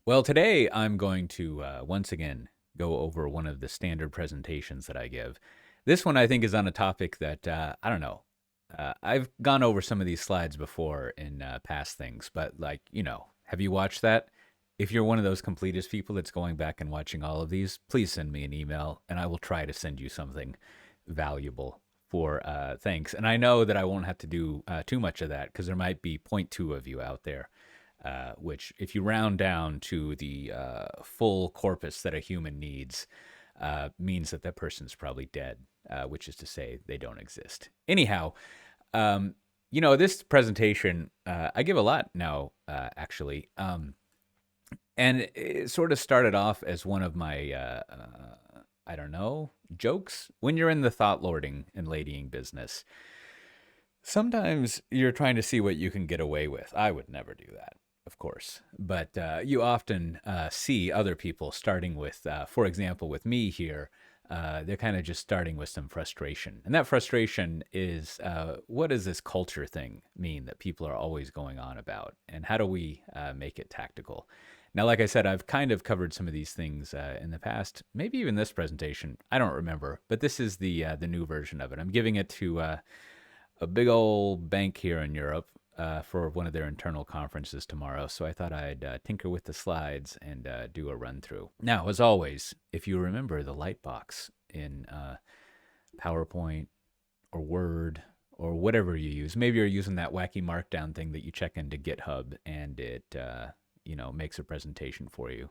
Well, today I'm going to once again go over one of the standard presentations that I give. This one I think is on a topic that I don't know. I've gone over some of these slides before in past things, but have you watched that? If you're one of those completist people that's going back and watching all of these, please send me an email and I will try to send you something valuable for thanks. And I know that I won't have to do too much of that because there might be point two of you out there which, if you round down to the full corpus that a human needs, means that that person's probably dead, which is to say they don't exist. Anyhow, this presentation, I give a lot now, actually. And it sort of started off as one of my, I don't know, jokes. When you're in the thought lording and ladying business, sometimes you're trying to see what you can get away with. I would never do that, of course. But you often see other people starting with, for example, with me here, they're kind of just starting with some frustration. And that frustration is what does this culture thing mean that people are always going on about? And how do we make it tactical? Now, like I said, I've kind of covered some of these things in the past, maybe even this presentation. I don't remember, but this is the new version of it. I'm giving it to a big old bank here in Europe for one of their internal conferences tomorrow. So I thought I'd tinker with the slides and do a run through. Now, as always, if you remember the lightbox in PowerPoint or Word or whatever you use, maybe you're using that wacky markdown thing that you check into GitHub and it makes a presentation for you.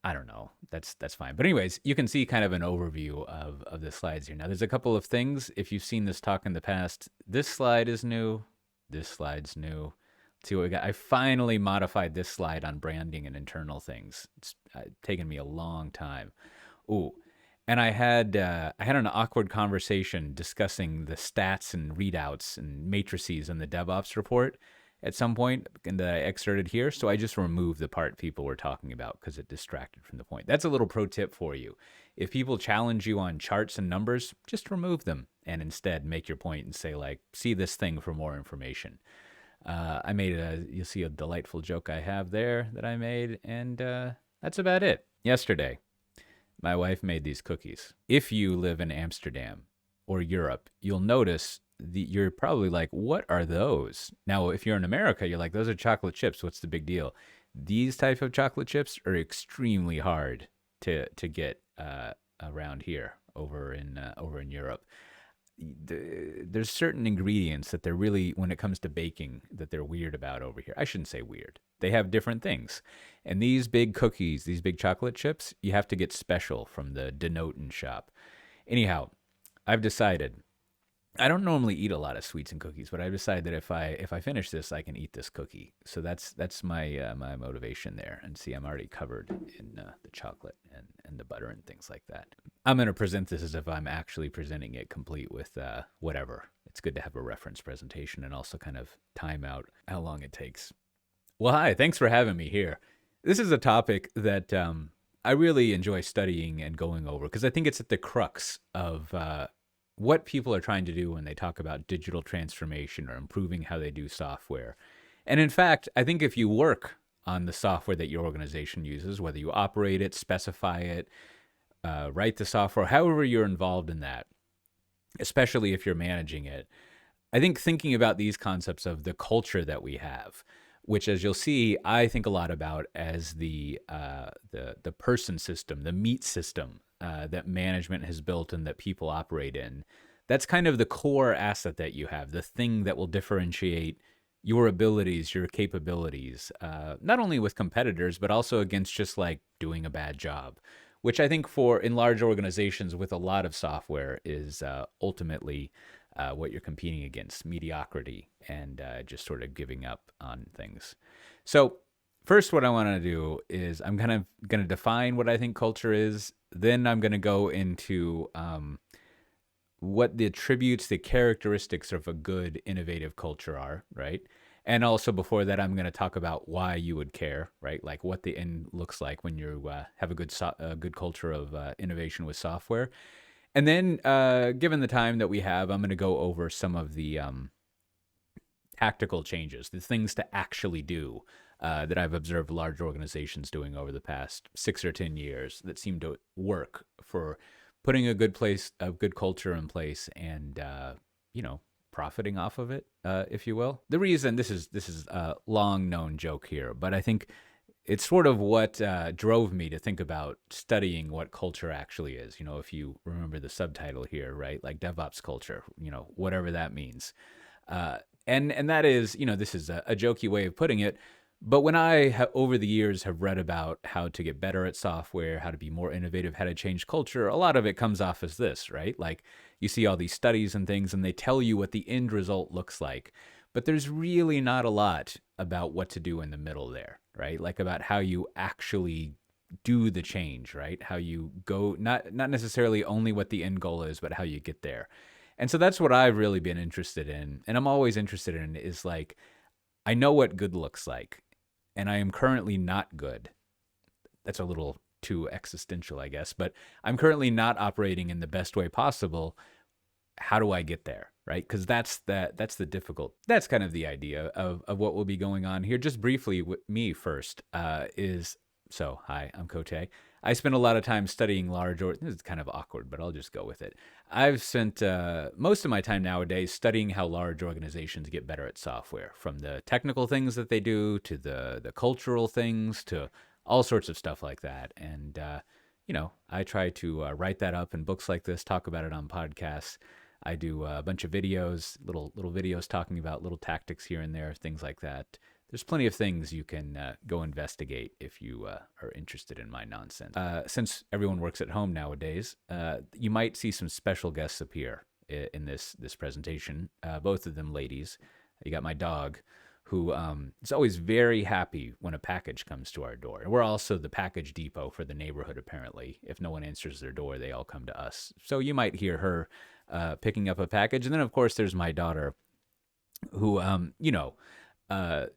I don't know. That's fine. But anyways, you can see kind of an overview of the slides here. Now, there's a couple of things. If you've seen this talk in the past, this slide is new. This slide's new. Let's see what we got. I finally modified this slide on branding and internal things. It's taken me a long time. Ooh, and I had an awkward conversation discussing the stats and readouts and matrices in the DevOps report at some point, and that I excerpted here. So I just removed the part people were talking about because it distracted from the point. That's a little pro tip for you. If people challenge you on charts and numbers, just remove them and instead make your point and say, like, see this thing for more information. You'll see a delightful joke I have there that I made, and that's about it. Yesterday, my wife made these cookies. If you live in Amsterdam or Europe, you'll notice you're probably like, what are those? Now, if you're in America, you're like, those are chocolate chips. What's the big deal? These type of chocolate chips are extremely hard to get around here over in Europe. There's certain ingredients that they're really, when it comes to baking, that they're weird about over here. I shouldn't say weird. They have different things. And these big cookies, these big chocolate chips, you have to get special from the Denoten shop. Anyhow, I've decided I don't normally eat a lot of sweets and cookies, but I've decided that if I finish this, I can eat this cookie. So that's my my motivation there. And see, I'm already covered in the chocolate and the butter and things like that. I'm going to present this as if I'm actually presenting it complete with whatever. It's good to have a reference presentation and also kind of time out how long it takes. Well, hi, thanks for having me here. This is a topic that I really enjoy studying and going over because I think it's at the crux of what people are trying to do when they talk about digital transformation or improving how they do software. And in fact, I think if you work on the software that your organization uses, whether you operate it, specify it, write the software, however you're involved in that, especially if you're managing it, I think thinking about these concepts of the culture that we have, which, as you'll see, I think a lot about as the person system, the meat system that management has built and that people operate in. That's kind of the core asset that you have, the thing that will differentiate your abilities, your capabilities, not only with competitors, but also against just like doing a bad job, which I think in large organizations with a lot of software is ultimately what you're competing against, mediocrity and just sort of giving up on things. So first, what I want to do is I'm kind of going to define what I think culture is. Then I'm going to go into what the attributes, the characteristics of a good, innovative culture are, right? And also before that, I'm going to talk about why you would care, right? Like what the end looks like when you have a good culture of innovation with software. And then, given the time that we have, I'm going to go over some of the tactical changes, the things to actually do that I've observed large organizations doing over the past 6 or 10 years that seem to work for putting a good culture in place, and profiting off of it, if you will. The reason this is a long known joke here, but I think it's sort of what drove me to think about studying what culture actually is. If you remember the subtitle here, right? Like DevOps culture, whatever that means. And that is, this is a jokey way of putting it. But when I, over the years, have read about how to get better at software, how to be more innovative, how to change culture, a lot of it comes off as this, right? Like you see all these studies and things, and they tell you what the end result looks like. But there's really not a lot about what to do in the middle there, right? Like about how you actually do the change, right? How you go, not necessarily only what the end goal is, but how you get there. And so that's what I've really been interested in. And I'm always interested in is like, I know what good looks like, and I am currently not good. That's a little too existential, I guess, but I'm currently not operating in the best way possible. How do I get there? Right? Because that's the difficult. That's kind of the idea of what will be going on here. Just briefly, with me first hi, I'm Kote. I spend a lot of time studying this is kind of awkward, but I'll just go with it. I've spent most of my time nowadays studying how large organizations get better at software, from the technical things that they do to the cultural things to all sorts of stuff like that. And, I try to write that up in books like this, talk about it on podcasts. I do a bunch of videos, little videos talking about little tactics here and there, things like that. There's plenty of things you can go investigate if you are interested in my nonsense. Since everyone works at home nowadays, you might see some special guests appear in this presentation, both of them ladies. You got my dog, who is always very happy when a package comes to our door. We're also the package depot for the neighborhood, apparently. If no one answers their door, they all come to us. So you might hear her picking up a package. And then, of course, there's my daughter, who,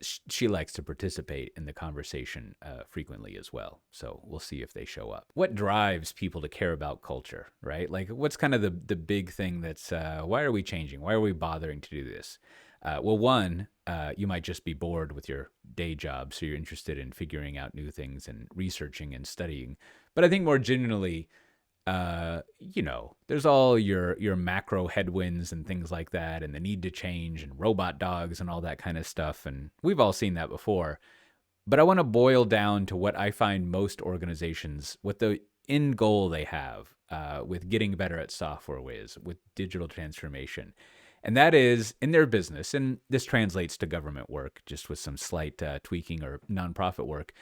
she likes to participate in the conversation frequently as well. So we'll see if they show up. What drives people to care about culture, right? Like what's kind of the big thing that's, why are we changing? Why are we bothering to do this? Well, one, you might just be bored with your day job, so you're interested in figuring out new things and researching and studying. But I think more generally, there's all your macro headwinds and things like that, and the need to change, and robot dogs and all that kind of stuff. And we've all seen that before. But I want to boil down to what I find most organizations, what the end goal they have with getting better at software with digital transformation. And that is in their business, and this translates to government work, just with some slight tweaking, or nonprofit work,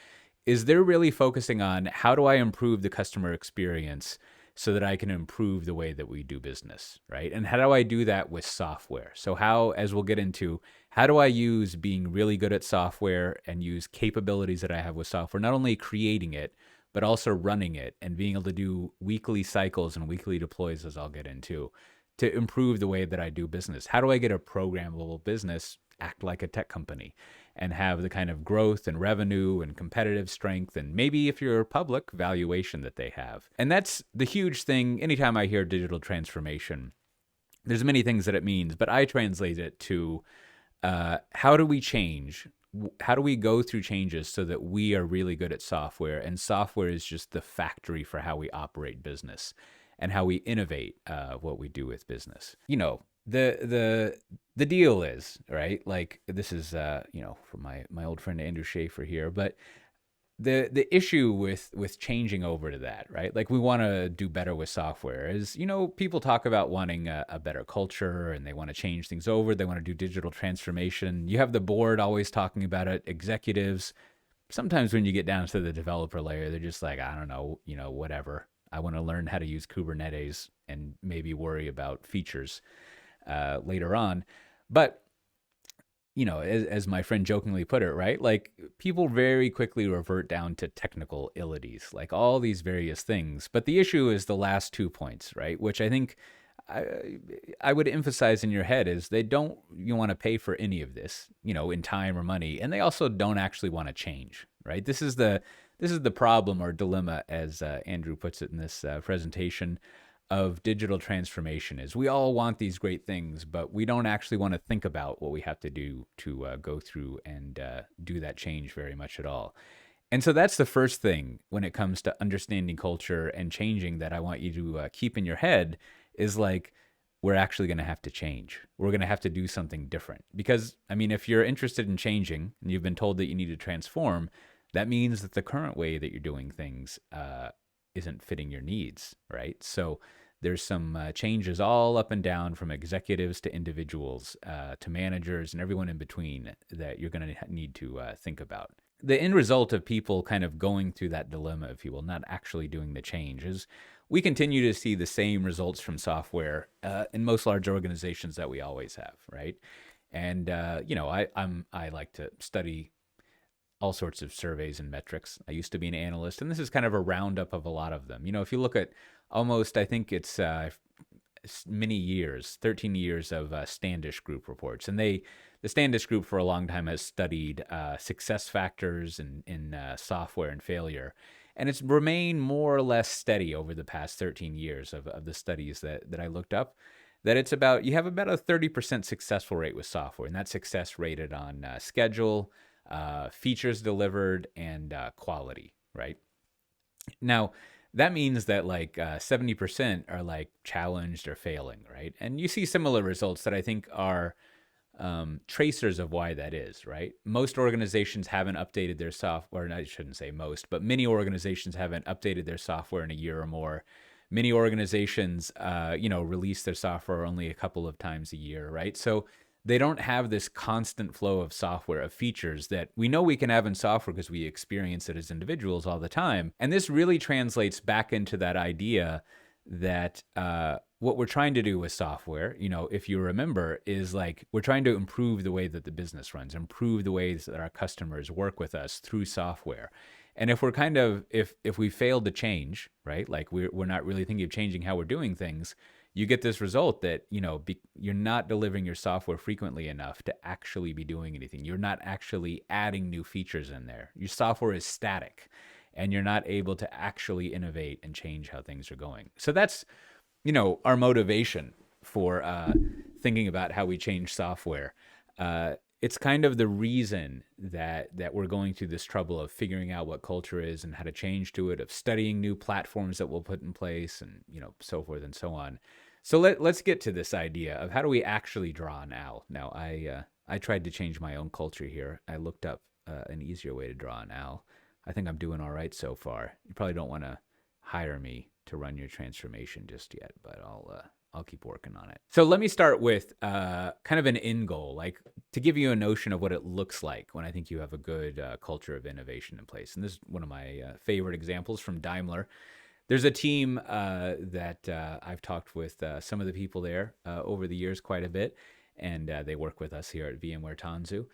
is they're really focusing on how do I improve the customer experience so that I can improve the way that we do business, right? And how do I do that with software? So how, as we'll get into, how do I use being really good at software and use capabilities that I have with software, not only creating it, but also running it and being able to do weekly cycles and weekly deploys, as I'll get into, to improve the way that I do business? How do I get a programmable business act like a tech company and have the kind of growth and revenue and competitive strength, and maybe if you're public, valuation that they have? And that's the huge thing. Anytime I hear digital transformation, there's many things that it means, but I translate it to how do we change? How do we go through changes so that we are really good at software, and software is just the factory for how we operate business and how we innovate what we do with business? The deal is, right? Like this is, from my old friend Andrew Schaefer here, but the issue with changing over to that, right? Like we want to do better with software is, people talk about wanting a better culture, and they want to change things over. They want to do digital transformation. You have the board always talking about it, executives. Sometimes when you get down to the developer layer, they're just like, I don't know, whatever. I want to learn how to use Kubernetes and maybe worry about features later on. But, as my friend jokingly put it, right? Like people very quickly revert down to technical illities, like all these various things. But the issue is the last 2 points, right? Which I think I would emphasize in your head is you want to pay for any of this, in time or money. And they also don't actually want to change, right? This is the problem or dilemma, as Andrew puts it in this presentation. of digital transformation is we all want these great things, but we don't actually want to think about what we have to do to go through and do that change very much at all. And so that's the first thing when it comes to understanding culture and changing that I want you to keep in your head is like, we're actually going to have to change. We're going to have to do something different. Because, I mean, if you're interested in changing and you've been told that you need to transform, that means that the current way that you're doing things isn't fitting your needs, right? So there's some changes all up and down from executives to individuals to managers and everyone in between that you're going to need to think about. The end result of people kind of going through that dilemma, if you will, not actually doing the change, is we continue to see the same results from software in most large organizations that we always have, right? And I like to study all sorts of surveys and metrics. I used to be an analyst, and this is kind of a roundup of a lot of them. If you look at almost, I think it's many years, 13 years of Standish Group reports, and the Standish Group for a long time has studied success factors in software and failure. And it's remained more or less steady over the past 13 years of the studies that I looked up, that it's about, you have about a 30% successful rate with software, and that success rated on schedule, features delivered, and quality, right? Now, that means that like 70% are like challenged or failing, right? And you see similar results that I think are tracers of why that is, right? Most organizations haven't updated their software, and I shouldn't say most, but many organizations haven't updated their software in a year or more. Many organizations, release their software only a couple of times a year, right? So they don't have this constant flow of software, of features that we know we can have in software because we experience it as individuals all the time. And this really translates back into that idea that what we're trying to do with software, if you remember, is like we're trying to improve the way that the business runs, improve the ways that our customers work with us through software. And if we're if we fail to change, right, like we're not really thinking of changing how we're doing things, you get this result that, you're not delivering your software frequently enough to actually be doing anything. You're not actually adding new features in there. Your software is static, and you're not able to actually innovate and change how things are going. So that's, our motivation for thinking about how we change software. It's kind of the reason that we're going through this trouble of figuring out what culture is and how to change to it, of studying new platforms that we'll put in place, and so forth and so on. So let's get to this idea of how do we actually draw an owl. Now, I tried to change my own culture here. I looked up an easier way to draw an owl. I think I'm doing all right so far. You probably don't want to hire me to run your transformation just yet, but I'll keep working on it. So let me start with kind of an end goal, like to give you a notion of what it looks like when I think you have a good culture of innovation in place. And this is one of my favorite examples from Daimler. There's a team that I've talked with some of the people there over the years quite a bit, and they work with us here at VMware Tanzu.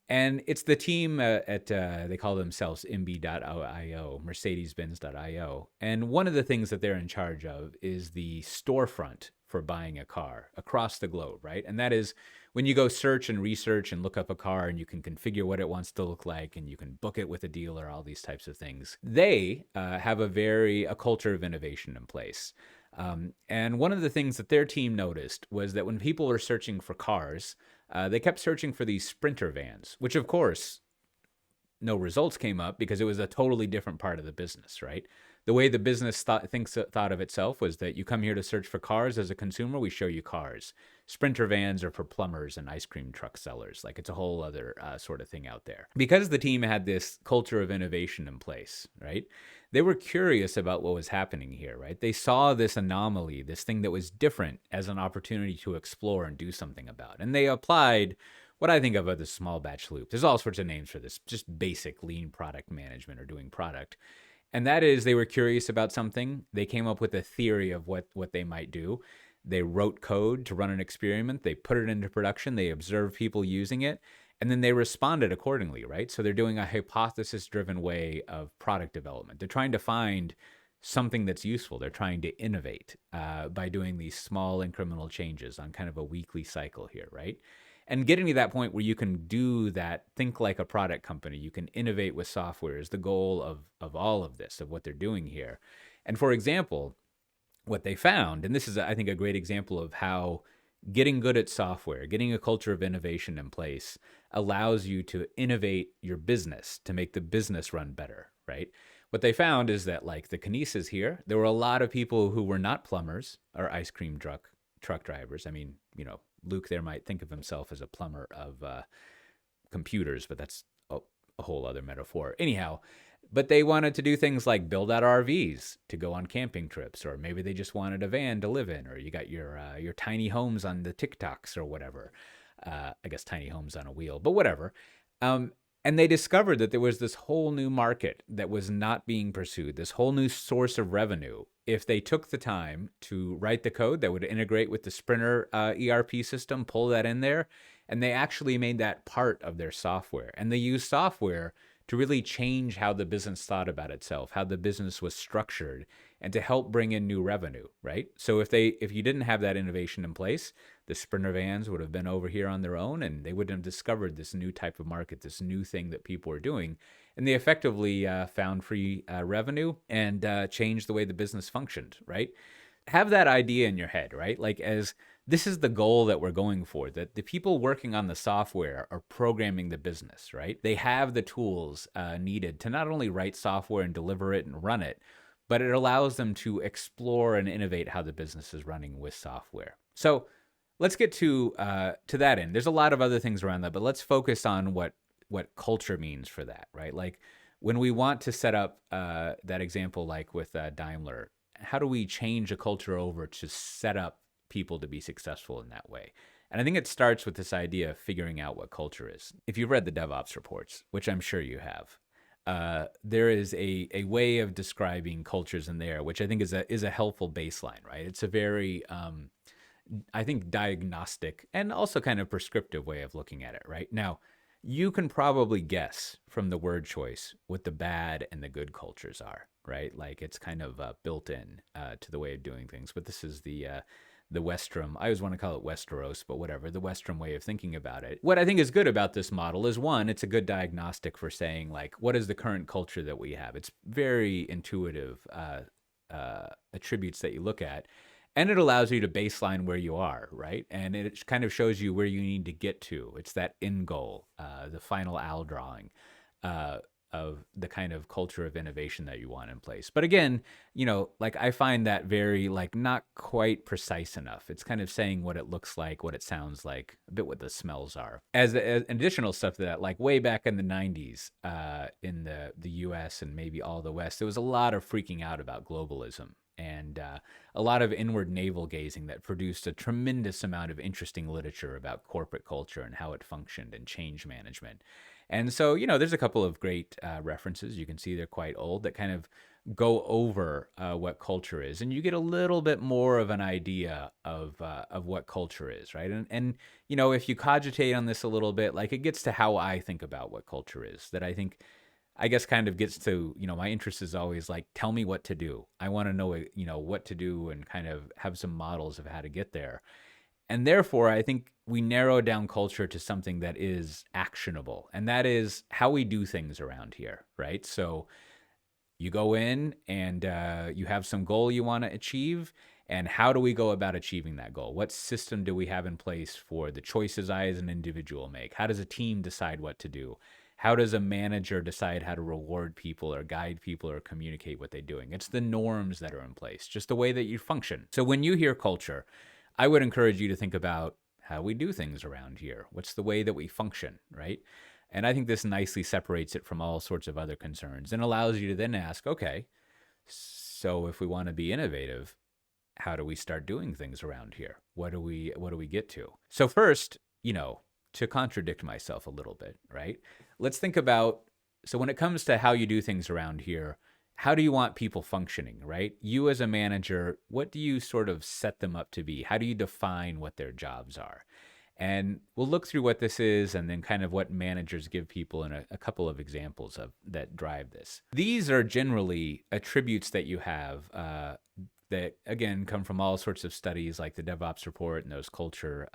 And it's the team they call themselves MB.io, Mercedes-Benz.io. And one of the things that they're in charge of is the storefront for buying a car across the globe, right? And that is when you go search and research and look up a car, and you can configure what it wants to look like, and you can book it with a dealer, all these types of things. They have a culture of innovation in place. And one of the things that their team noticed was that when people were searching for cars, they kept searching for these Sprinter vans, which of course, no results came up because it was a totally different part of the business, right? The way the business thought of itself was that you come here to search for cars as a consumer, we show you cars. Sprinter vans are for plumbers and ice cream truck sellers. Like it's a whole other sort of thing out there. Because the team had this culture of innovation in place, right? They were curious about what was happening here, right? They saw this anomaly, this thing that was different, as an opportunity to explore and do something about. And they applied what I think of as a small batch loop. There's all sorts of names for this, just basic lean product management or doing product. And that is, they were curious about something. They came up with a theory of what they might do. They wrote code to run an experiment. They put it into production. They observed people using it. And then they responded accordingly, right? So they're doing a hypothesis-driven way of product development. They're trying to find something that's useful. They're trying to innovate by doing these small incremental changes on kind of a weekly cycle here, right? And getting to that point where you can do that, think like a product company, you can innovate with software is the goal of all of this, of what they're doing here. And for example, what they found, and this is, I think, a great example of how getting good at software, getting a culture of innovation in place allows you to innovate your business to make the business run better, right? What they found is that, like the Kinesis here, there were a lot of people who were not plumbers or ice cream truck drivers. I mean, Luke there might think of himself as a plumber of computers, but that's a whole other metaphor. Anyhow, but they wanted to do things like build out RVs to go on camping trips, or maybe they just wanted a van to live in, or you got your tiny homes on the TikToks or whatever. I guess tiny homes on a wheel, but whatever. And they discovered that there was this whole new market that was not being pursued, this whole new source of revenue, if they took the time to write the code that would integrate with the Sprinter ERP system, pull that in there, and they actually made that part of their software. And they used software to really change how the business thought about itself, how the business was structured, and to help bring in new revenue, right? So if you didn't have that innovation in place, the Sprinter vans would have been over here on their own, and they wouldn't have discovered this new type of market, this new thing that people were doing. And they effectively found free revenue and changed the way the business functioned, right? Have that idea in your head, right? Like, as this is the goal that we're going for, that the people working on the software are programming the business, right? They have the tools needed to not only write software and deliver it and run it, but it allows them to explore and innovate how the business is running with software. So let's get to that end. There's a lot of other things around that, but let's focus on what culture means for that, right? Like, when we want to set up that example, like with Daimler, how do we change a culture over to set up people to be successful in that way? And I think it starts with this idea of figuring out what culture is. If you've read the DevOps reports, which I'm sure you have, there is a way of describing cultures in there, which I think is a helpful baseline, right? It's a very, I think, diagnostic and also kind of prescriptive way of looking at it, right? Now, you can probably guess from the word choice what the bad and the good cultures are, right? Like, it's kind of built in to the way of doing things. But this is the Westrom, I always want to call it Westeros, but whatever, the Westrom way of thinking about it. What I think is good about this model is, one, it's a good diagnostic for saying, like, what is the current culture that we have? It's very intuitive attributes that you look at. And it allows you to baseline where you are, right? And it kind of shows you where you need to get to. It's that end goal, the final owl drawing of the kind of culture of innovation that you want in place. But again, like, I find that very, like, not quite precise enough. It's kind of saying what it looks like, what it sounds like, a bit what the smells are. As additional stuff to that, like way back in the 90s in the US and maybe all the West, there was a lot of freaking out about globalism. And a lot of inward navel gazing that produced a tremendous amount of interesting literature about corporate culture and how it functioned and change management. And so, there's a couple of great references. You can see they're quite old that kind of go over what culture is. And you get a little bit more of an idea of what culture is, right? And if you cogitate on this a little bit, like, it gets to how I think about what culture is, that I guess kind of gets to, my interest is always like, tell me what to do. I want to know, what to do and kind of have some models of how to get there. And therefore, I think we narrow down culture to something that is actionable. And that is how we do things around here, right? So you go in and you have some goal you want to achieve. And how do we go about achieving that goal? What system do we have in place for the choices I as an individual make? How does a team decide what to do? How does a manager decide how to reward people or guide people or communicate what they're doing? It's the norms that are in place, just the way that you function. So when you hear culture, I would encourage you to think about how we do things around here. What's the way that we function, right? And I think this nicely separates it from all sorts of other concerns and allows you to then ask, okay, so if we want to be innovative, how do we start doing things around here? What do we get to? So first, to contradict myself a little bit, right? Let's think about, so when it comes to how you do things around here, how do you want people functioning, right? You as a manager, what do you sort of set them up to be? How do you define what their jobs are? And we'll look through what this is and then kind of what managers give people in a couple of examples of that drive this. These are generally attributes that you have that, again, come from all sorts of studies like the DevOps report and those culture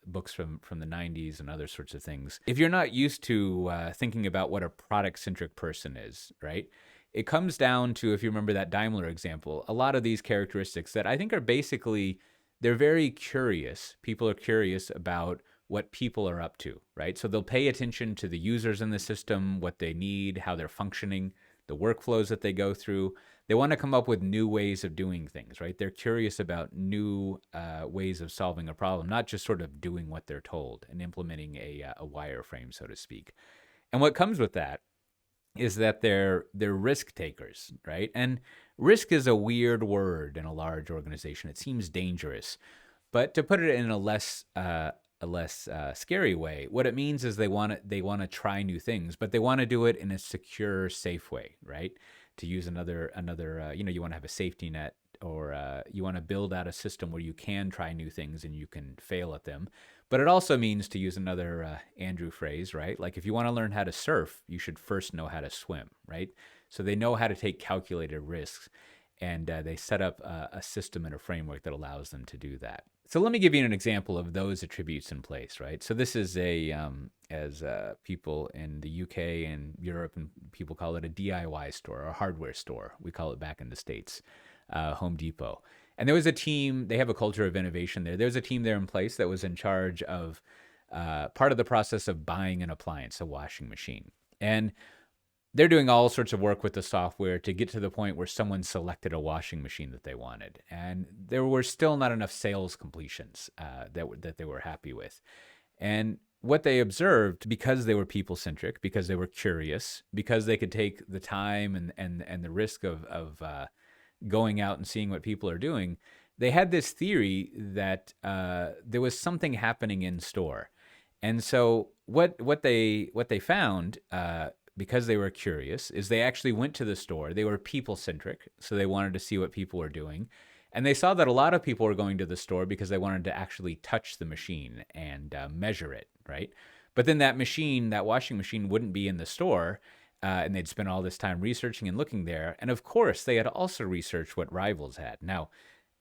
books from the 90s and other sorts of things. If you're not used to thinking about what a product-centric person is, right? it comes down to, if you remember that Daimler example, a lot of these characteristics that I think are basically, they're very curious. People are curious about what people are up to, right? So they'll pay attention to the users in the system, what they need, how they're functioning, the workflows that they go through. They want to come up with new ways of doing things, right? They're curious about new ways of solving a problem, not just sort of doing what they're told and implementing a wireframe, so to speak. And what comes with that is that they're risk takers, right? And risk is a weird word in a large organization. It seems dangerous, but to put it in a less scary way, what it means is they want to try new things, but they want to do it in a secure, safe way, right? To use another you want to have a safety net, or you want to build out a system where you can try new things and you can fail at them. But it also means, to use another Andrew phrase, right? Like, if you want to learn how to surf, you should first know how to swim, right? So they know how to take calculated risks, and they set up a system and a framework that allows them to do that. So let me give you an example of those attributes in place, right? So this is as people in the UK and Europe, and people call it a DIY store or a hardware store. We call it back in the States, Home Depot. And there was a team, they have a culture of innovation there. There's a team there in place that was in charge of part of the process of buying an appliance, a washing machine. And they're doing all sorts of work with the software to get to the point where someone selected a washing machine that they wanted. And there were still not enough sales completions that they were happy with. And what they observed, because they were people-centric, because they were curious, because they could take the time and the risk of going out and seeing what people are doing, they had this theory that there was something happening in store. And so what they found, because they were curious, is they actually went to the store. They were people-centric, so they wanted to see what people were doing. And they saw that a lot of people were going to the store because they wanted to actually touch the machine and measure it, right? But then that washing machine wouldn't be in the store, and they'd spend all this time researching and looking there. And of course, they had also researched what rivals had. Now,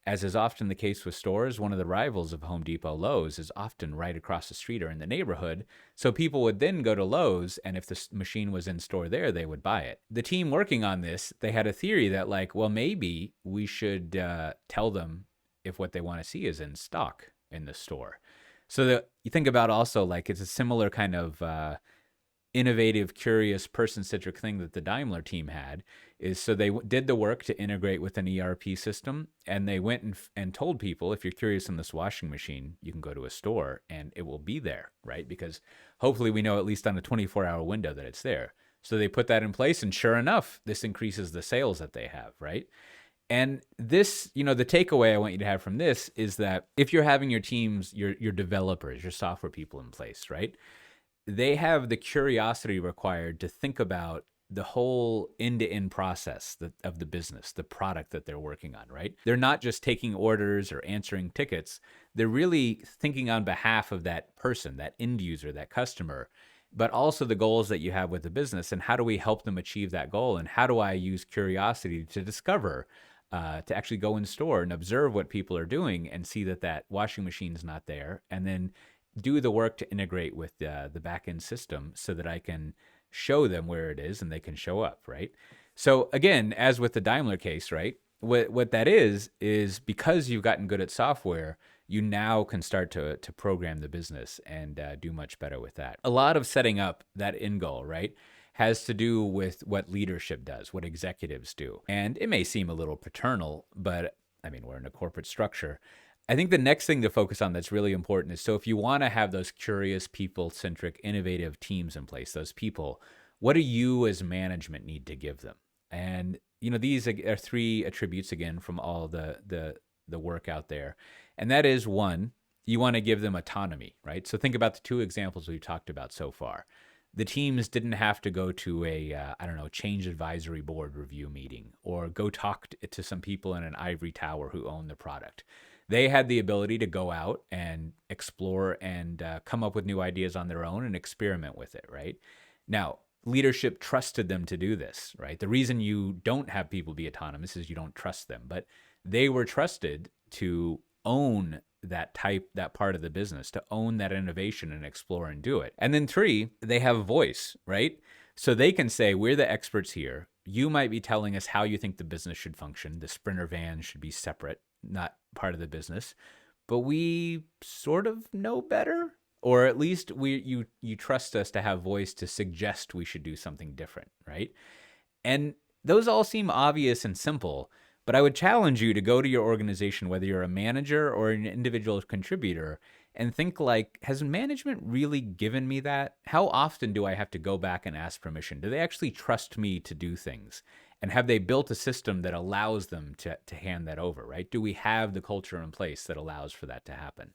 as is often the case with stores, one of the rivals of Home Depot, Lowe's, is often right across the street or in the neighborhood. So people would then go to Lowe's, and if the machine was in store there, they would buy it. The team working on this, they had a theory that, like, well, maybe we should tell them if what they want to see is in stock in the store. So that you think about also, like, it's a similar kind of innovative, curious, person-centric thing that the Daimler team had, is so they did the work to integrate with an ERP system, and they went and told people, if you're curious in this washing machine, you can go to a store and it will be there, right? Because hopefully we know at least on a 24-hour window that it's there. So they put that in place, and sure enough, this increases the sales that they have, right? And this, the takeaway I want you to have from this is that if you're having your teams, your developers, your software people in place, right? They have the curiosity required to think about the whole end-to-end process of the business, the product that they're working on, right? They're not just taking orders or answering tickets. They're really thinking on behalf of that person, that end user, that customer, but also the goals that you have with the business, and how do we help them achieve that goal? And how do I use curiosity to discover, to actually go in store and observe what people are doing and see that washing machine's not there, and then do the work to integrate with the back-end system so that I can show them where it is and they can show up, right? So again, as with the Daimler case, right, what that is because you've gotten good at software, you now can start to program the business and do much better with that. A lot of setting up that end goal, right, has to do with what leadership does, what executives do. And it may seem a little paternal, but I mean, we're in a corporate structure. I think the next thing to focus on that's really important is, so if you want to have those curious, people-centric, innovative teams in place, those people, what do you as management need to give them? And, these are three attributes, again, from all the work out there. And that is, one, you want to give them autonomy, right? So think about the two examples we've talked about so far. The teams didn't have to go to a change advisory board review meeting, or go talk to some people in an ivory tower who own the product. They had the ability to go out and explore and come up with new ideas on their own and experiment with it, right? Now, leadership trusted them to do this, right? The reason you don't have people be autonomous is you don't trust them, but they were trusted to own that part of the business, to own that innovation and explore and do it. And then three, they have a voice, right? So they can say, we're the experts here. You might be telling us how you think the business should function. The Sprinter van should be separate, not part of the business. But we sort of know better, or at least you trust us to have voice to suggest we should do something different, right? And those all seem obvious and simple, but I would challenge you to go to your organization, whether you're a manager or an individual contributor, and think like, has management really given me that? How often do I have to go back and ask permission? Do they actually trust me to do things? And have they built a system that allows them to hand that over, right? Do we have the culture in place that allows for that to happen?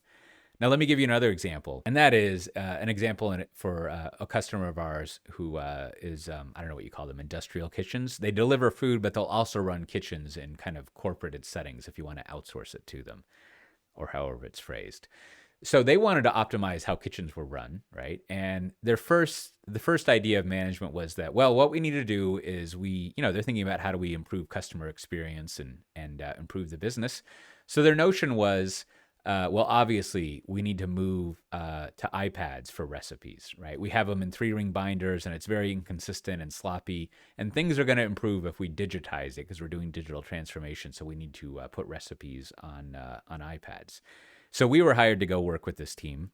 Now, let me give you another example, and that is an example for a customer of ours who is, I don't know what you call them, industrial kitchens. They deliver food, but they'll also run kitchens in kind of corporated settings if you want to outsource it to them, or however it's phrased. So they wanted to optimize how kitchens were run, right? And the first idea of management was that, well, what we need to do is they're thinking about how do we improve customer experience and improve the business. So their notion was, well, obviously, we need to move to iPads for recipes, right? We have them in 3-ring binders, and it's very inconsistent and sloppy. And things are going to improve if we digitize it because we're doing digital transformation. So we need to put recipes on iPads. So we were hired to go work with this team.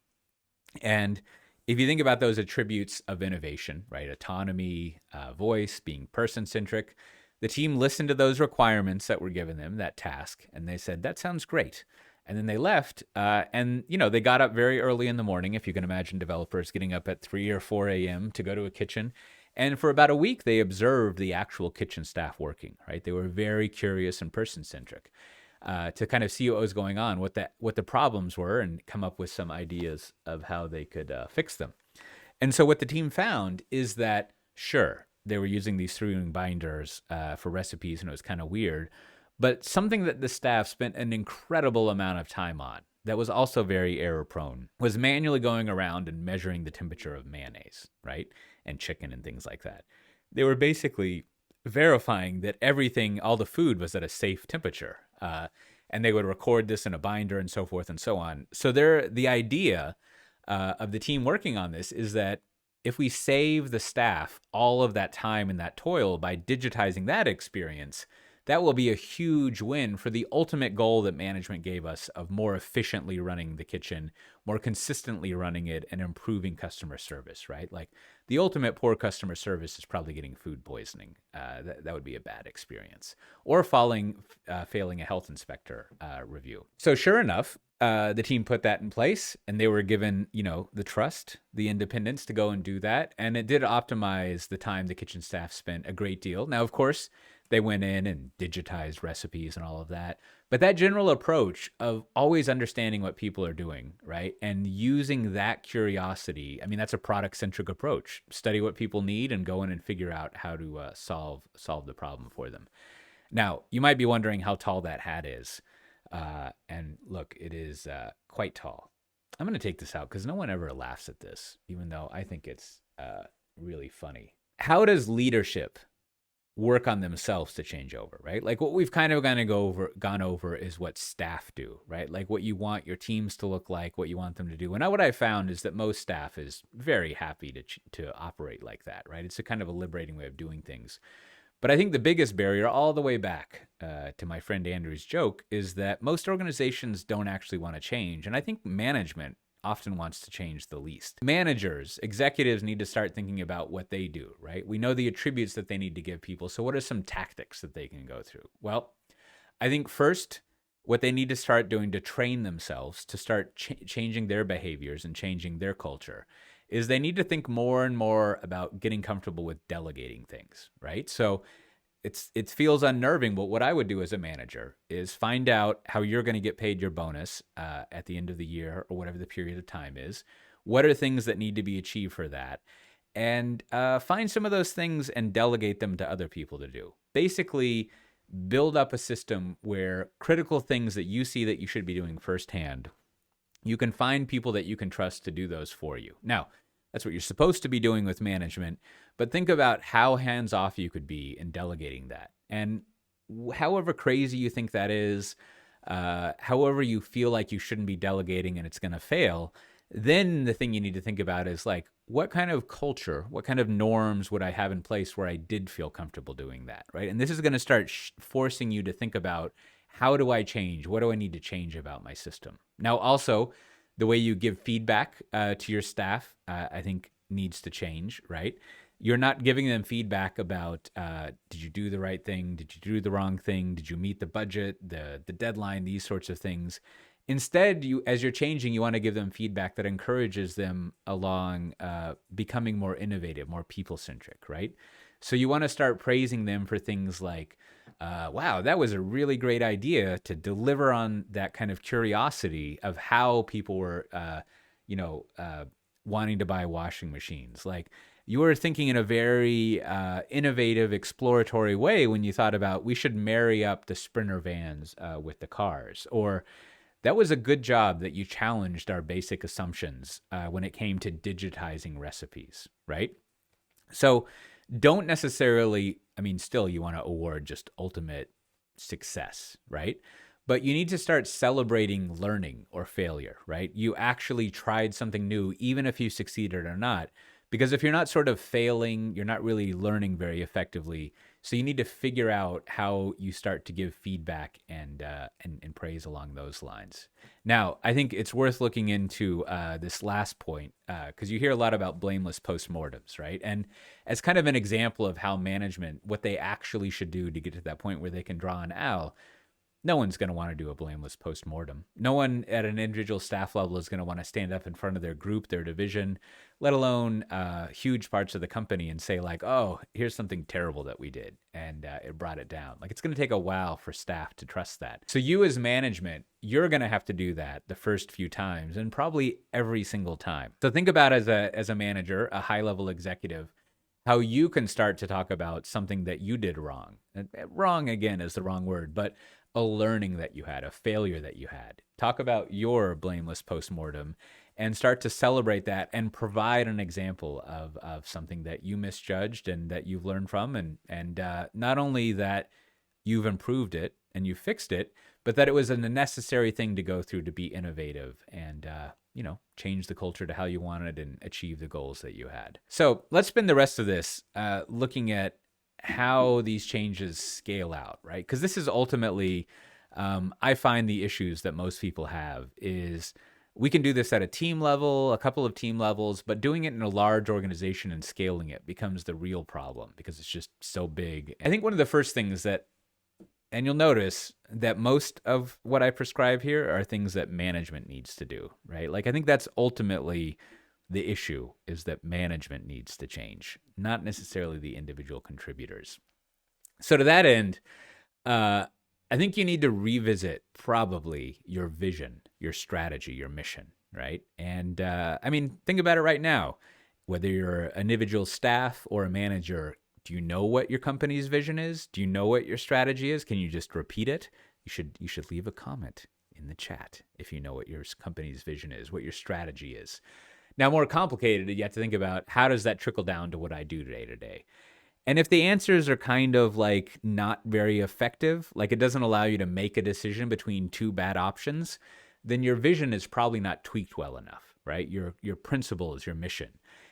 And if you think about those attributes of innovation, right? Autonomy, voice, being person-centric, the team listened to those requirements that were given them, that task, and they said, that sounds great. And then they left, and they got up very early in the morning, if you can imagine developers getting up at 3 or 4 a.m. to go to a kitchen. And for about a week, they observed the actual kitchen staff working, right? They were very curious and person-centric to kind of see what was going on, what the problems were, and come up with some ideas of how they could fix them. And so what the team found is that, sure, they were using these 3-ring binders for recipes, and it was kind of weird. But something that the staff spent an incredible amount of time on that was also very error prone was manually going around and measuring the temperature of mayonnaise, right? And chicken and things like that. They were basically verifying that everything, all the food was at a safe temperature. And they would record this in a binder and so forth and so on. So the idea of the team working on this is that if we save the staff all of that time and that toil by digitizing that experience, that will be a huge win for the ultimate goal that management gave us of more efficiently running the kitchen, more consistently running it, and improving customer service, right? Like the ultimate poor customer service is probably getting food poisoning. That would be a bad experience. Or failing a health inspector review. So sure enough, the team put that in place, and they were given, the trust, the independence to go and do that. And it did optimize the time the kitchen staff spent a great deal. Now, of course, they went in and digitized recipes and all of that. But that general approach of always understanding what people are doing, right? And using that curiosity, that's a product-centric approach. Study what people need and go in and figure out how to solve the problem for them. Now, you might be wondering how tall that hat is. And look, it is quite tall. I'm going to take this out because no one ever laughs at this, even though I think it's really funny. How does leadership work on themselves to change over, right? Like what we've kind of gone over is what staff do, right? Like what you want your teams to look like, what you want them to do. And what I found is that most staff is very happy to operate like that, right? It's a kind of a liberating way of doing things. But I think the biggest barrier all the way back to my friend Andrew's joke is that most organizations don't actually want to change. And I think management often wants to change the least. Managers, executives need to start thinking about what they do, right? We know the attributes that they need to give people. So what are some tactics that they can go through? Well, I think first, what they need to start doing to train themselves to start changing their behaviors and changing their culture is they need to think more and more about getting comfortable with delegating things, right? So it feels unnerving, but what I would do as a manager is find out how you're going to get paid your bonus at the end of the year or whatever the period of time is. What are things that need to be achieved for that? And find some of those things and delegate them to other people to do. Basically, build up a system where critical things that you see that you should be doing firsthand, you can find people that you can trust to do those for you. Now, that's what you're supposed to be doing with management, but think about how hands-off you could be in delegating that. And however crazy you think that is, however you feel like you shouldn't be delegating and it's going to fail, Then the thing you need to think about is like, what kind of culture, what kind of norms would I have in place where I did feel comfortable doing that, right? And this is going to start forcing you to think about, how do I change? What do I need to change about my system? Now, also, the way you give feedback to your staff, I think needs to change, right? You're not giving them feedback about, did you do the right thing? Did you do the wrong thing? Did you meet the budget, the deadline, these sorts of things? Instead, as you're changing, you want to give them feedback that encourages them along becoming more innovative, more people-centric, right? So you want to start praising them for things like, wow, that was a really great idea to deliver on that kind of curiosity of how people were, wanting to buy washing machines. Like, you were thinking in a very innovative, exploratory way when you thought about, we should marry up the Sprinter vans with the cars. Or that was a good job that you challenged our basic assumptions when it came to digitizing recipes, right? So don't necessarily, still you want to award just ultimate success, right? But you need to start celebrating learning or failure, right? You actually tried something new, even if you succeeded or not. Because if you're not sort of failing, you're not really learning very effectively. So you need to figure out how you start to give feedback and praise along those lines. Now, I think it's worth looking into this last point because you hear a lot about blameless postmortems, right? And as kind of an example of how management, what they actually should do to get to that point where they can draw an owl, no one's going to want to do a blameless postmortem. No one at an individual staff level is going to want to stand up in front of their group, their division, let alone huge parts of the company and say like, oh, here's something terrible that we did and it brought it down. Like, it's going to take a while for staff to trust that. So you as management, you're going to have to do that the first few times and probably every single time. So think about as a manager, a high-level executive, how you can start to talk about something that you did wrong. And wrong, again, is the wrong word, but a learning that you had, a failure that you had. Talk about your blameless postmortem and start to celebrate that and provide an example of something that you misjudged and that you've learned from. And not only that you've improved it and you fixed it, but that it was a necessary thing to go through to be innovative and, change the culture to how you wanted and achieve the goals that you had. So let's spend the rest of this looking at how these changes scale out, right? Because this is ultimately, I find the issues that most people have is we can do this at a team level, a couple of team levels, but doing it in a large organization and scaling it becomes the real problem because it's just so big. I think one of the first things that, and you'll notice that most of what I prescribe here are things that management needs to do, right? Like, I think that's ultimately the issue, is that management needs to change, not necessarily the individual contributors. So to that end, I think you need to revisit probably your vision, your strategy, your mission, right? And think about it right now. Whether you're an individual staff or a manager, do you know what your company's vision is? Do you know what your strategy is? Can you just repeat it? You should leave a comment in the chat if you know what your company's vision is, what your strategy is. Now, more complicated, you have to think about, how does that trickle down to what I do day to day? And if the answers are kind of like not very effective, like it doesn't allow you to make a decision between two bad options, then your vision is probably not tweaked well enough, right? Your principle is your mission.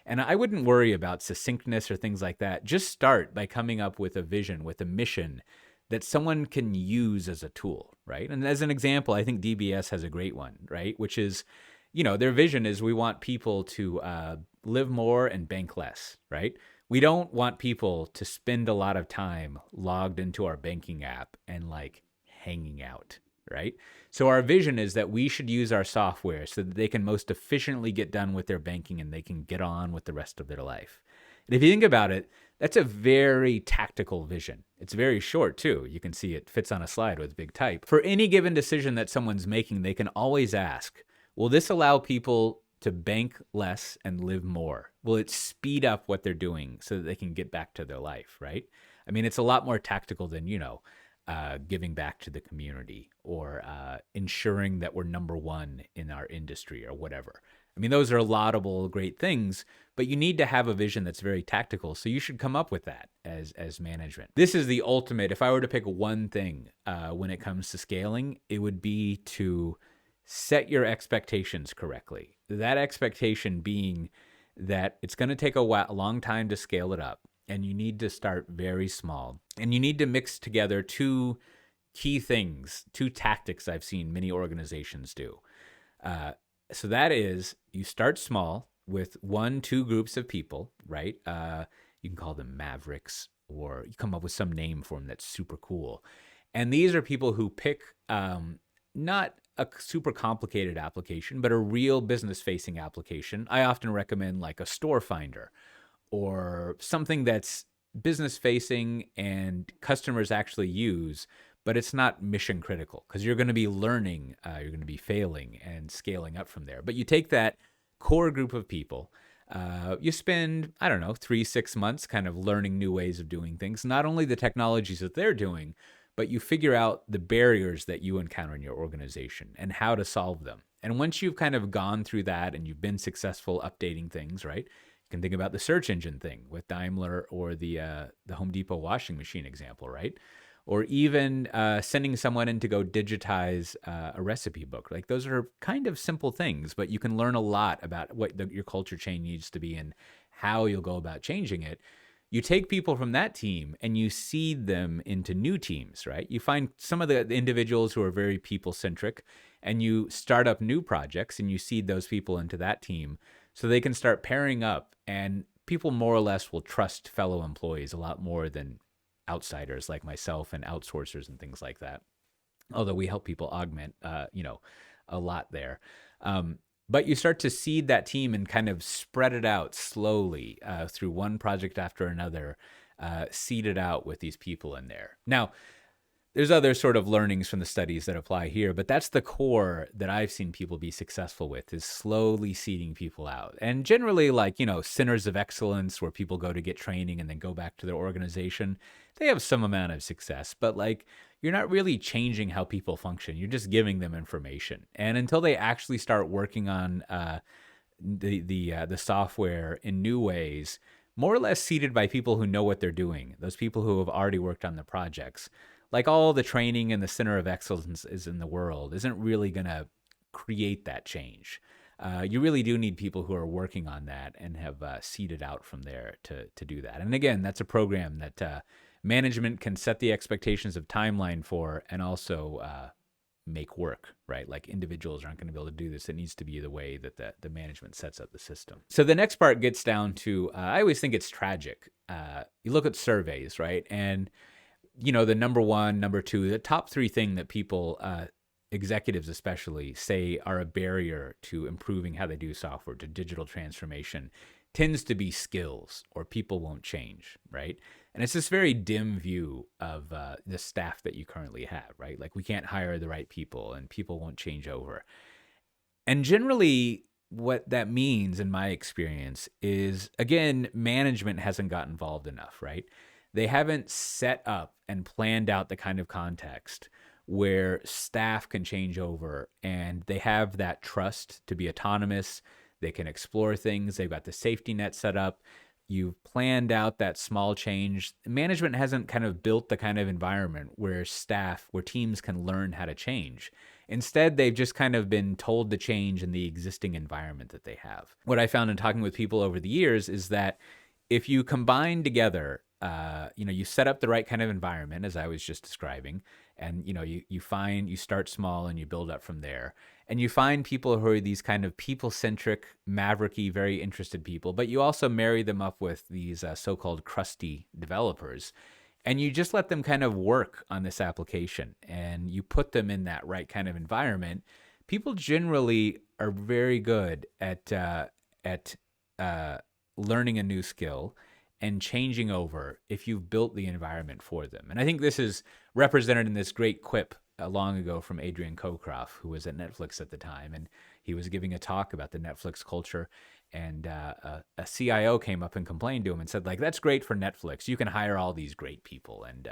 And I wouldn't worry about succinctness or things like that. Just start by coming up with a vision, with a mission that someone can use as a tool, right? And as an example, I think DBS has a great one, right? Which is, their vision is we want people to live more and bank less, right? We don't want people to spend a lot of time logged into our banking app and like hanging out, right? So our vision is that we should use our software so that they can most efficiently get done with their banking and they can get on with the rest of their life. And if you think about it, that's a very tactical vision. It's very short too. You can see it fits on a slide with big type. For any given decision that someone's making, they can always ask, will this allow people to bank less and live more? Will it speed up what they're doing so that they can get back to their life, right? It's a lot more tactical than, giving back to the community or ensuring that we're number one in our industry or whatever. Those are laudable, great things, but you need to have a vision that's very tactical. So you should come up with that as management. This is the ultimate. If I were to pick one thing when it comes to scaling, it would be to set your expectations correctly. That expectation being that it's going to take a long time to scale it up, and you need to start very small. And you need to mix together two key things, two tactics I've seen many organizations do. So that is, you start small with 1-2 groups of people, right? You can call them mavericks, or you come up with some name for them that's super cool. And these are people who pick not a super complicated application, but a real business-facing application. I often recommend like a store finder or something that's business-facing and customers actually use, but it's not mission critical, because you're going to be learning, you're going to be failing and scaling up from there. But you take that core group of people, you spend, I don't know, 3-6 months kind of learning new ways of doing things, not only the technologies that they're doing, but you figure out the barriers that you encounter in your organization and how to solve them. And once you've kind of gone through that and you've been successful updating things, right? You can think about the search engine thing with Daimler, or the Home Depot washing machine example, right? Or even sending someone in to go digitize a recipe book. Like, those are kind of simple things, but you can learn a lot about what your culture change needs to be and how you'll go about changing it. You take people from that team and you seed them into new teams, right? You find some of the individuals who are very people-centric, and you start up new projects and you seed those people into that team so they can start pairing up, and people more or less will trust fellow employees a lot more than outsiders like myself and outsourcers and things like that. Although we help people augment, a lot there. But you start to seed that team and kind of spread it out slowly through one project after another, seed it out with these people in there. Now, there's other sort of learnings from the studies that apply here, but that's the core that I've seen people be successful with, is slowly seeding people out. And generally, like, centers of excellence where people go to get training and then go back to their organization, they have some amount of success, but like, you're not really changing how people function. You're just giving them information. And until they actually start working on the software in new ways, more or less seeded by people who know what they're doing, those people who have already worked on the projects, like all the training and the center of excellence is in the world isn't really going to create that change. You really do need people who are working on that and have seeded out from there to do that. And again, that's a program that management can set the expectations of timeline for, and also make work, right? Like, individuals aren't going to be able to do this. It needs to be the way that the management sets up the system. So the next part gets down to, I always think it's tragic. You look at surveys, right? And the number one, number two, the top three thing that people, executives especially, say are a barrier to improving how they do software, to digital transformation, tends to be skills, or people won't change, right? And it's this very dim view of the staff that you currently have, right? Like, we can't hire the right people and people won't change over. And generally, what that means, in my experience, is, again, management hasn't got involved enough, right? They haven't set up and planned out the kind of context where staff can change over and they have that trust to be autonomous. They can explore things. They've got the safety net set up. You've planned out that small change. Management hasn't kind of built the kind of environment where teams can learn how to change. Instead, they've just kind of been told to change in the existing environment that they have. What I found in talking with people over the years is that if you combine together, you set up the right kind of environment, as I was just describing, and you start small and you build up from there, and you find people who are these kind of people-centric, mavericky, very interested people, but you also marry them up with these so-called crusty developers, and you just let them kind of work on this application, and you put them in that right kind of environment. People generally are very good at learning a new skill and changing over if you've built the environment for them. And I think this is represented in this great quip long ago from Adrian Cockcroft, who was at Netflix at the time, and he was giving a talk about the Netflix culture, and a CIO came up and complained to him and said, like, that's great for Netflix. You can hire all these great people, and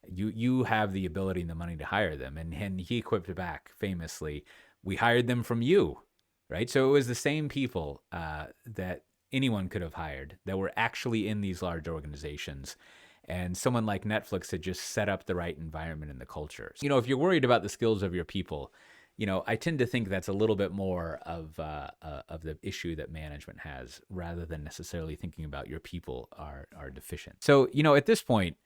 you have the ability and the money to hire them. And he quipped back famously, we hired them from you, right? So it was the same people that anyone could have hired that were actually in these large organizations. And someone like Netflix had just set up the right environment in the culture. If you're worried about the skills of your people, I tend to think that's a little bit more of the issue that management has, rather than necessarily thinking about your people are deficient. So, at this point,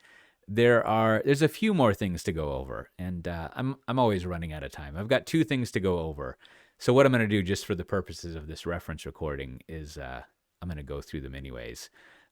there's a few more things to go over, and I'm always running out of time. I've got two things to go over. So what I'm going to do, just for the purposes of this reference recording, is I'm going to go through them anyways.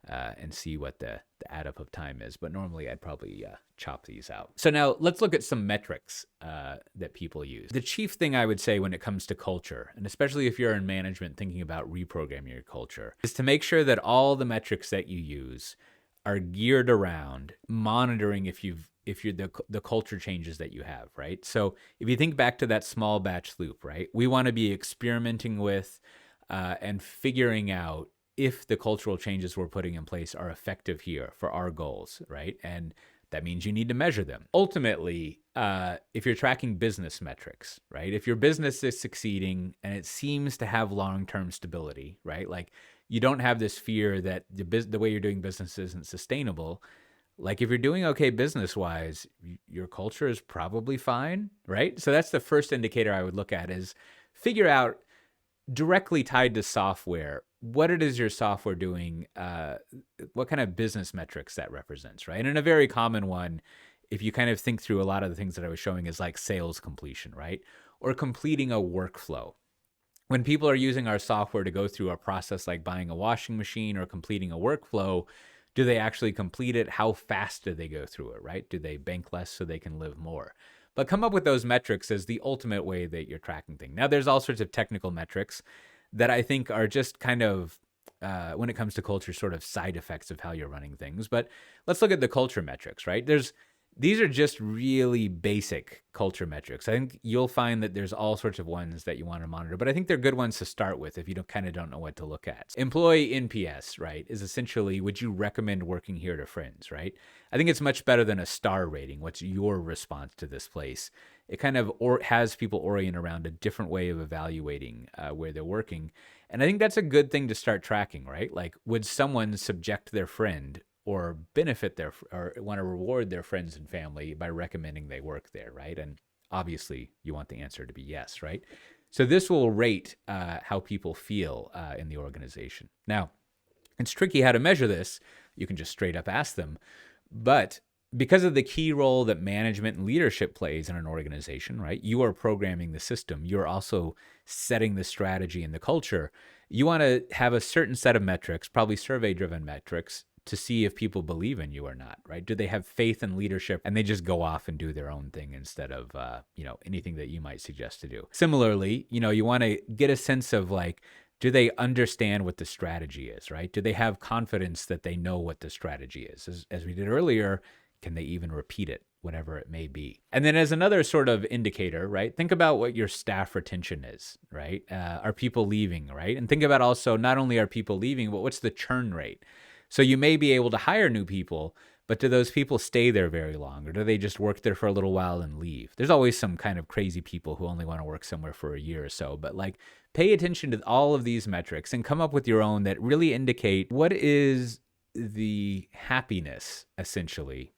And see what the add up of time is. But normally I'd probably chop these out. So now let's look at some metrics that people use. The chief thing I would say when it comes to culture, and especially if you're in management thinking about reprogramming your culture, is to make sure that all the metrics that you use are geared around monitoring if you're the culture changes that you have, right? So if you think back to that small batch loop, right? We want to be experimenting with and figuring out if the cultural changes we're putting in place are effective here for our goals, right? And that means you need to measure them. Ultimately, if you're tracking business metrics, right? If your business is succeeding and it seems to have long-term stability, right? Like you don't have this fear that the way you're doing business isn't sustainable. Like if you're doing okay business-wise, your culture is probably fine, right? So that's the first indicator I would look at, is figure out, directly tied to software, what it is your software doing, what kind of business metrics that represents, right? And a very common one, if you kind of think through a lot of the things that I was showing, is like sales completion, right? Or completing a workflow. When people are using our software to go through a process like buying a washing machine or completing a workflow, do they actually complete it? How fast do they go through it, right? Do they bank less so they can live more? But come up with those metrics as the ultimate way that you're tracking things. Now, there's all sorts of technical metrics that I think are just kind of, when it comes to culture, sort of side effects of how you're running things. But let's look at the culture metrics, right? These are just really basic culture metrics. I think you'll find that there's all sorts of ones that you want to monitor, but I think they're good ones to start with if you don't know what to look at. Employee NPS, right, is essentially, would you recommend working here to friends, right? I think it's much better than a star rating. What's your response to this place? It kind of has people orient around a different way of evaluating where they're working. And I think that's a good thing to start tracking, right? Like, would someone subject their friend or benefit or want to reward their friends and family by recommending they work there, right? And obviously you want the answer to be yes, right? So this will rate how people feel in the organization. Now, it's tricky how to measure this. You can just straight up ask them. But because of the key role that management and leadership plays in an organization, right? You are programming the system. You're also setting the strategy and the culture. You want to have a certain set of metrics, probably survey-driven metrics, to see if people believe in you or not, right? Do they have faith in leadership and they just go off and do their own thing instead of, anything that you might suggest to do? Similarly, you want to get a sense of like, do they understand what the strategy is, right? Do they have confidence that they know what the strategy is? As we did earlier, can they even repeat it, whatever it may be? And then as another sort of indicator, right, think about what your staff retention is, right? Are people leaving, right? And think about also, not only are people leaving, but what's the churn rate? So you may be able to hire new people, but do those people stay there very long, or do they just work there for a little while and leave? There's always some kind of crazy people who only want to work somewhere for a year or so, but like, pay attention to all of these metrics and come up with your own that really indicate what is the happiness, essentially,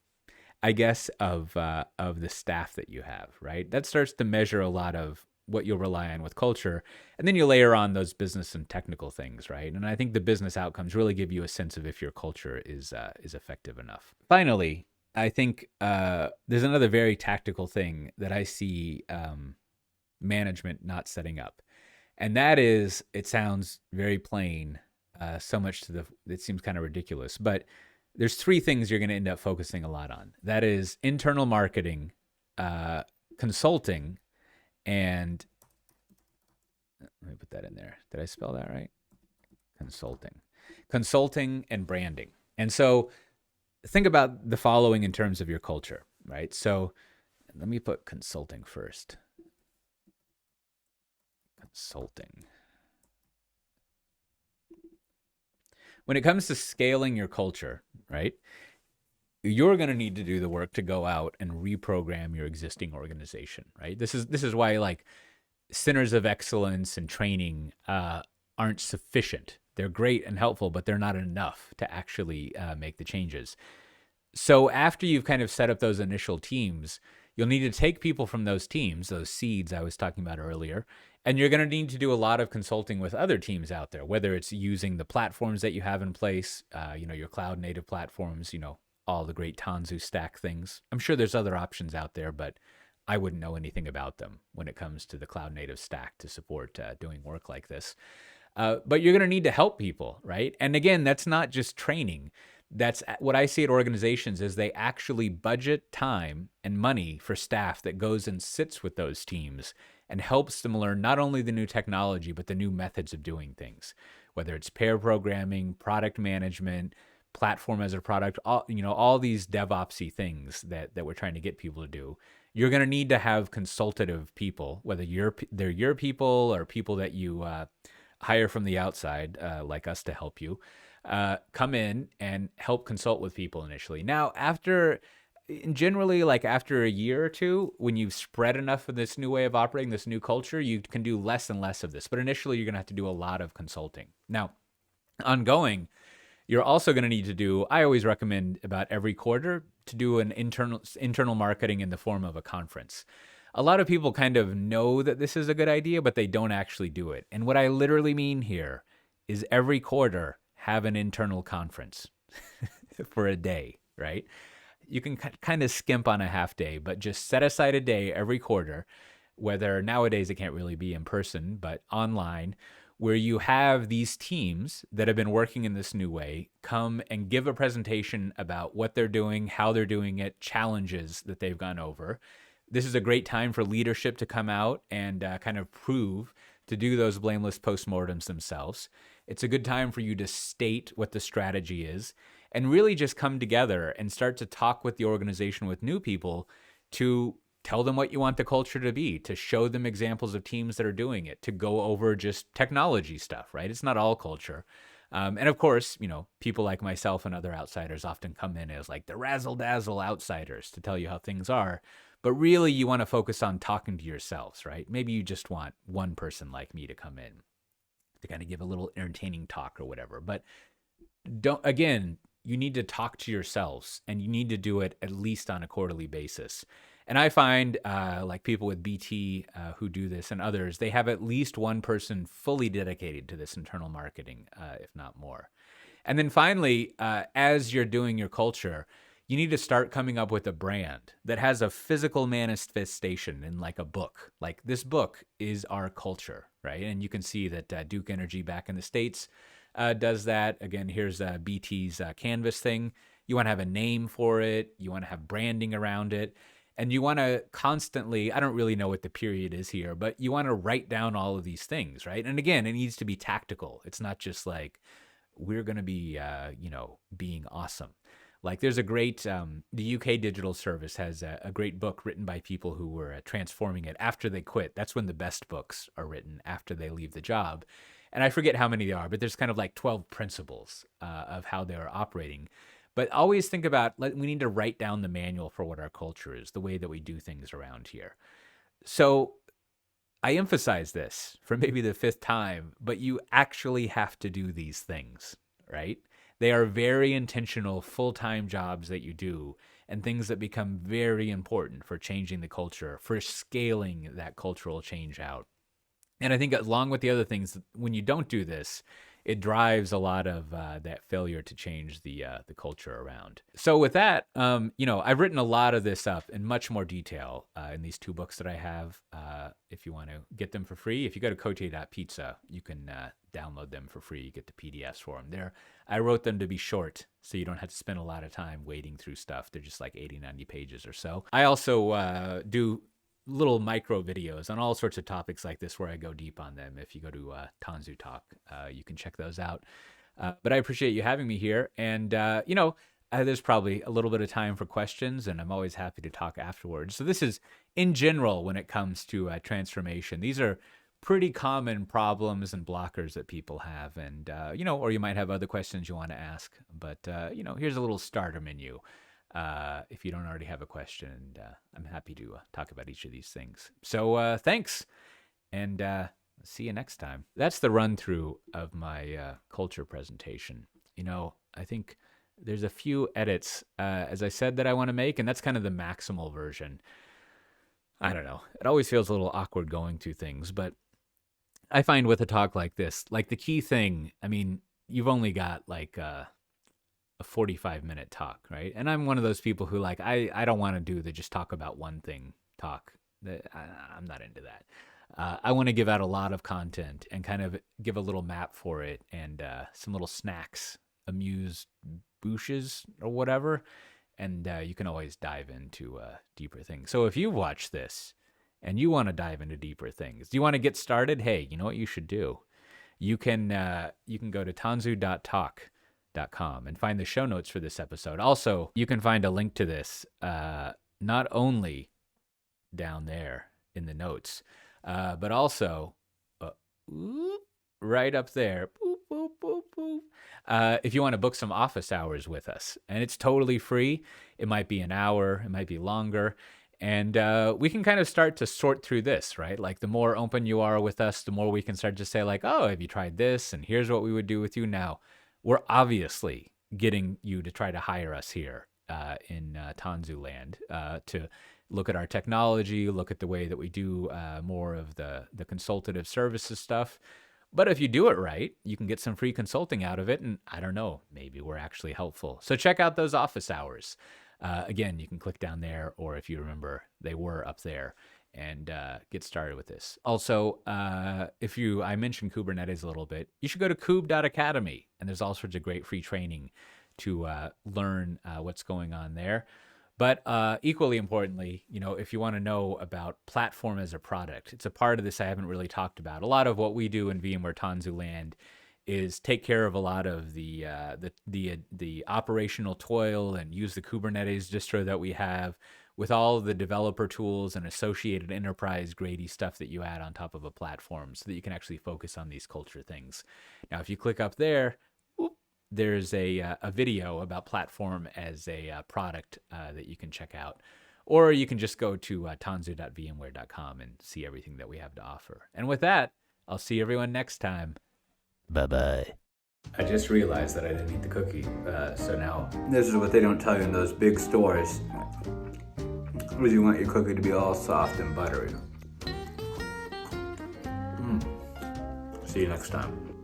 I guess, of the staff that you have, right? That starts to measure a lot of what you'll rely on with culture. And then you layer on those business and technical things, right? And I think the business outcomes really give you a sense of if your culture is effective enough. Finally, I think there's another very tactical thing that I see management not setting up. And that is, it sounds very plain, so much it seems kind of ridiculous, but there's three things you're going to end up focusing a lot on. That is internal marketing, consulting, and let me put that in there. Did I spell that right? Consulting and branding. And so think about the following in terms of your culture, right? So let me put consulting first. Consulting. When it comes to scaling your culture, right, you're going to need to do the work to go out and reprogram your existing organization, right? This is why like centers of excellence and training aren't sufficient. They're great and helpful, but they're not enough to actually make the changes. So after you've kind of set up those initial teams, You'll need to take people from those teams, those seeds I was talking about earlier, and you're going to need to do a lot of consulting with other teams out there, whether it's using the platforms that you have in place, your cloud native platforms, all the great Tanzu stack things. I'm sure there's other options out there, but I wouldn't know anything about them when it comes to the cloud native stack to support doing work like this. But you're going to need to help people, right? And again, that's not just training. That's what I see at organizations is they actually budget time and money for staff that goes and sits with those teams and helps them learn not only the new technology, but the new methods of doing things, whether it's pair programming, product management, platform as a product, all these DevOpsy things that we're trying to get people to do. You're going to need to have consultative people, whether they're your people or people that you hire from the outside, like us to help you, come in and help consult with people initially. Now, generally, like after a year or two, when you've spread enough of this new way of operating, this new culture, you can do less and less of this. But initially, you're going to have to do a lot of consulting. Now, ongoing, you're also going to need to do, I always recommend about every quarter to do an internal marketing in the form of a conference. A lot of people kind of know that this is a good idea, but they don't actually do it. And what I literally mean here is every quarter have an internal conference for a day, right? You can kind of skimp on a half day, but just set aside a day every quarter, whether nowadays it can't really be in person, but online, where you have these teams that have been working in this new way come and give a presentation about what they're doing, how they're doing it, challenges that they've gone over. This is a great time for leadership to come out and kind of prove to do those blameless postmortems themselves. It's a good time for you to state what the strategy is and really just come together and start to talk with the organization with new people to tell them what you want the culture to be, to show them examples of teams that are doing it, to go over just technology stuff, right? It's not all culture. And of course, people like myself and other outsiders often come in as like the razzle-dazzle outsiders to tell you how things are. But really, you want to focus on talking to yourselves, right? Maybe you just want one person like me to come in to kind of give a little entertaining talk or whatever. But you need to talk to yourselves, and you need to do it at least on a quarterly basis. And I find like people with BT who do this and others, they have at least one person fully dedicated to this internal marketing, if not more. And then finally, as you're doing your culture, you need to start coming up with a brand that has a physical manifestation in like a book. Like this book is our culture, right? And you can see that Duke Energy back in the States does that. Again, here's BT's Canvas thing. You want to have a name for it. You want to have branding around it. And you want to constantly, I don't really know what the period is here, but you want to write down all of these things, right? And again, it needs to be tactical. It's not just like, we're going to be, being awesome. Like there's a great, the UK Digital Service has a great book written by people who were transforming it after they quit. That's when the best books are written, after they leave the job. And I forget how many there are, but there's kind of like 12 principles of how they're operating. But always think about, we need to write down the manual for what our culture is, the way that we do things around here. So I emphasize this for maybe the fifth time, but you actually have to do these things, right? They are very intentional full-time jobs that you do and things that become very important for changing the culture, for scaling that cultural change out. And I think along with the other things, when you don't do this, it drives a lot of that failure to change the culture around. So with that, I've written a lot of this up in much more detail in these two books that I have. If you want to get them for free, if you go to cote.pizza, you can download them for free. You get the PDFs for them there. I wrote them to be short, so you don't have to spend a lot of time wading through stuff. They're just like 80, 90 pages or so. I also do little micro videos on all sorts of topics like this where I go deep on them. If you go to Tanzu Talk, you can check those out. But I appreciate you having me here. And, there's probably a little bit of time for questions, and I'm always happy to talk afterwards. So this is in general when it comes to transformation. These are pretty common problems and blockers that people have. And, or you might have other questions you want to ask. But, here's a little starter menu. If you don't already have a question, and I'm happy to talk about each of these things. So thanks, and see you next time. That's the run-through of my culture presentation. I think there's a few edits, as I said, that I want to make, and that's kind of the maximal version. I don't know. It always feels a little awkward going through things, but I find with a talk like this, like the key thing, I mean, you've only got like a 45-minute talk, right? And I'm one of those people who like, I don't want to do the just talk about one thing talk. I'm not into that. I want to give out a lot of content and kind of give a little map for it and some little snacks, amuse bouches or whatever. And you can always dive into deeper things. So if you watch this and you want to dive into deeper things, do you want to get started? Hey, you know what you should do? You can go to tanzu.talk.com and find the show notes for this episode. Also, you can find a link to this not only down there in the notes, but also right up there. Boop, boop, boop, boop. If you want to book some office hours with us, and it's totally free. It might be an hour, it might be longer. And we can kind of start to sort through this, right? Like the more open you are with us, the more we can start to say like, oh, have you tried this? And here's what we would do with you now. We're obviously getting you to try to hire us here in Tanzu land to look at our technology, look at the way that we do more of the consultative services stuff. But if you do it right, you can get some free consulting out of it. And I don't know, maybe we're actually helpful. So check out those office hours. Again, you can click down there, or if you remember, they were up there, and get started with this. Also, I mentioned Kubernetes a little bit, you should go to kube.academy, and there's all sorts of great free training to learn what's going on there. But equally importantly, if you want to know about platform as a product, it's a part of this I haven't really talked about. A lot of what we do in VMware Tanzu land is take care of a lot of the operational toil and use the Kubernetes distro that we have with all of the developer tools and associated enterprise grady stuff that you add on top of a platform so that you can actually focus on these culture things. Now, if you click up there, there's a video about platform as a product that you can check out. Or you can just go to tanzu.vmware.com and see everything that we have to offer. And with that, I'll see everyone next time. Bye-bye. I just realized that I didn't eat the cookie, so now... This is what they don't tell you in those big stores. Is you want your cookie to be all soft and buttery. See you next time.